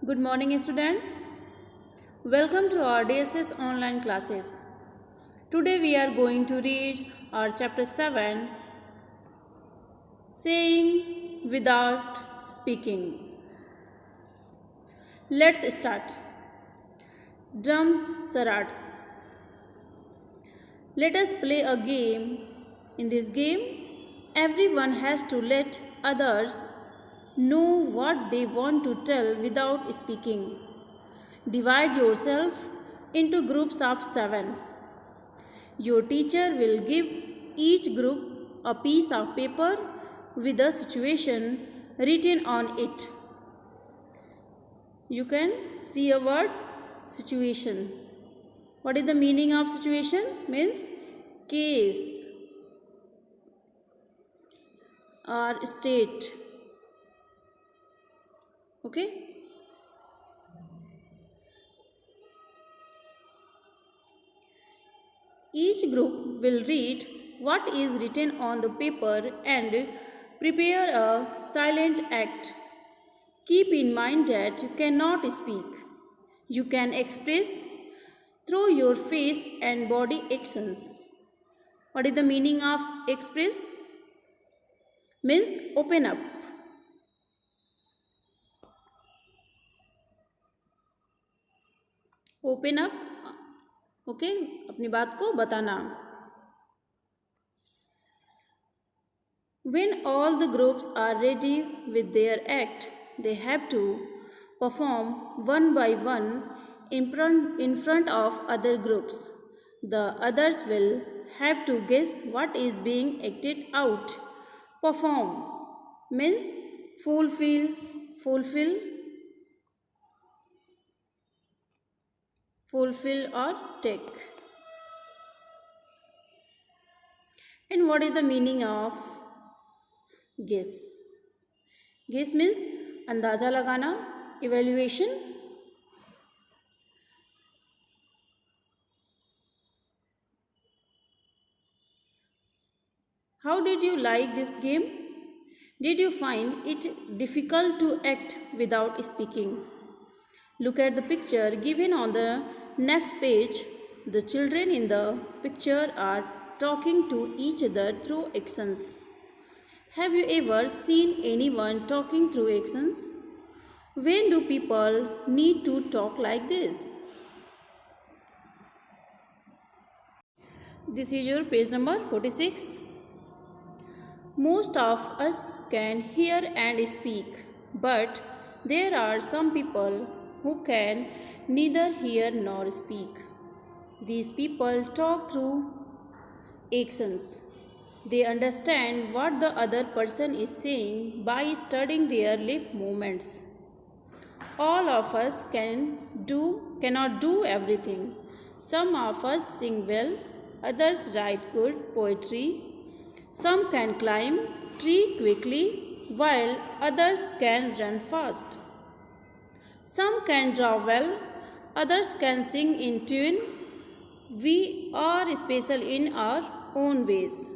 Good morning, students. Welcome to our DSS online classes. Today we are going to read our chapter 7, Saying Without Speaking. Let's start. Drum Sarats. Let us play a game. In this game, everyone has to let others know what they want to tell without speaking. Divide yourself into groups of 7. Your teacher will give each group a piece of paper with a situation written on it. You can see a word situation. What is the meaning of situation? Means case or state. Okay? Each group will read what is written on the paper and prepare a silent act. Keep in mind that you cannot speak. You can express through your face and body actions. What is the meaning of express? Means open up. Open up. Okay? अपनी बात को बताना. When all the groups are ready with their act, they have to perform one by one in front of other groups. The others will have to guess what is being acted out. Perform means fulfill, or take. And what is the meaning of guess? Guess means अंदाजा लगाना, evaluation. How did you like this game? Did you find it difficult to act without speaking? Look at the picture given on the next page. The children in the picture are talking to each other through actions. Have you ever seen anyone talking through actions? When do people need to talk like this? This is your page number 46. Most of us can hear and speak, but there are some people who can neither hear nor speak. These people talk through actions. They understand what the other person is saying by studying their lip movements. All of us cannot do everything. Some of us sing well, others write good poetry. Some can climb tree quickly, while others can run fast. Some can draw well, others can sing in tune. We are special in our own ways.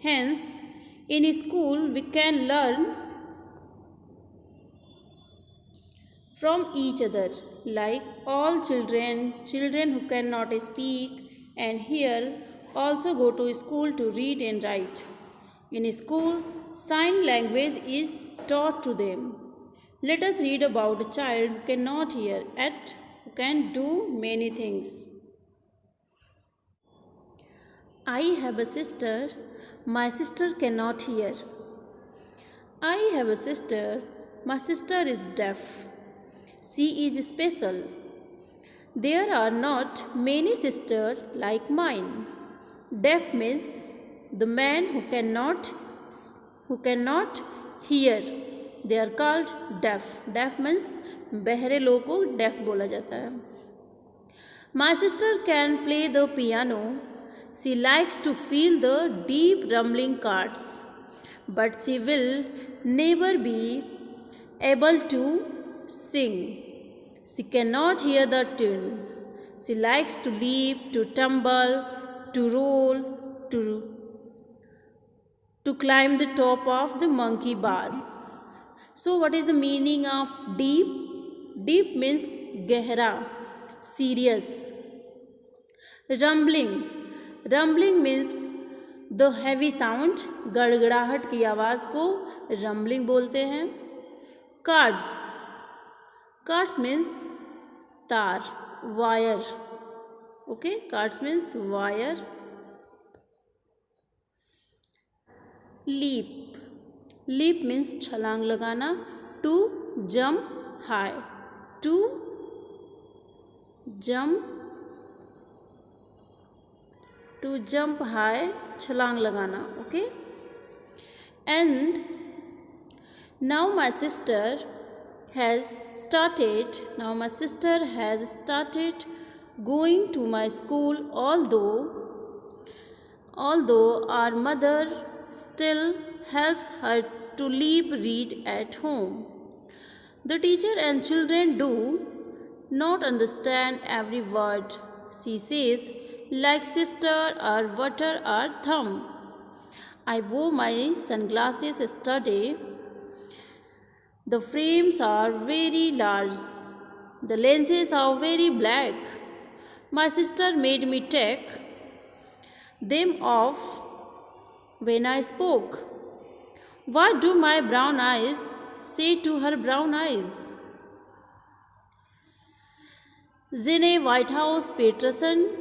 Hence, in school we can learn from each other, like all children who cannot speak and hear also go to school to read and write. In school, sign language is taught to them. Let us read about a child who cannot hear yet who can do many things. I have a sister. My sister cannot hear. I have a sister. My sister is deaf. She is special. There are not many sisters like mine. Deaf means the man who cannot hear. They are called deaf. Deaf means बहरे लोगों को deaf बोला जाता है. My sister can play the piano. She likes to feel the deep rumbling chords, but she will never be able to sing. She cannot hear the tune. She likes to leap, to tumble, to roll, to climb the top of the monkey bars. So what is the meaning of deep? Deep means gehra, serious. Rumbling. Rumbling means the heavy sound, गड़गड़ाहट की आवाज़ को rumbling बोलते हैं. Cards. Cards means तार, wire. Okay, cards means wire. Leap. Leap means छलांग लगाना. To jump high. To jump high, छलांग लगाना. Okay. And now my sister has started going to my school, although our mother still helps her to read at home. The teacher and children do not understand every word she says, like sister or water or thumb. I wore my sunglasses yesterday. The frames are very large. The lenses are very black. My sister made me take them off when I spoke. What do my brown eyes say to her brown eyes? Zene Whitehouse Peterson.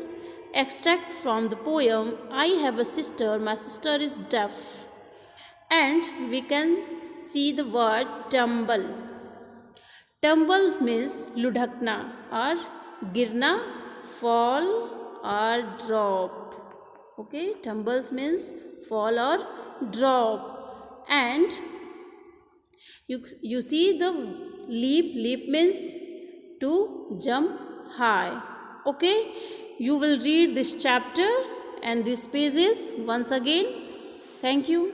Extract from the poem I Have a Sister, My Sister is Deaf. And we can see the word tumble. Tumble means ludhakna or girna, fall or drop. Okay, tumbles means fall or drop. And you see the leap means to jump high. Okay. You will read this chapter and these pages once again. Thank you.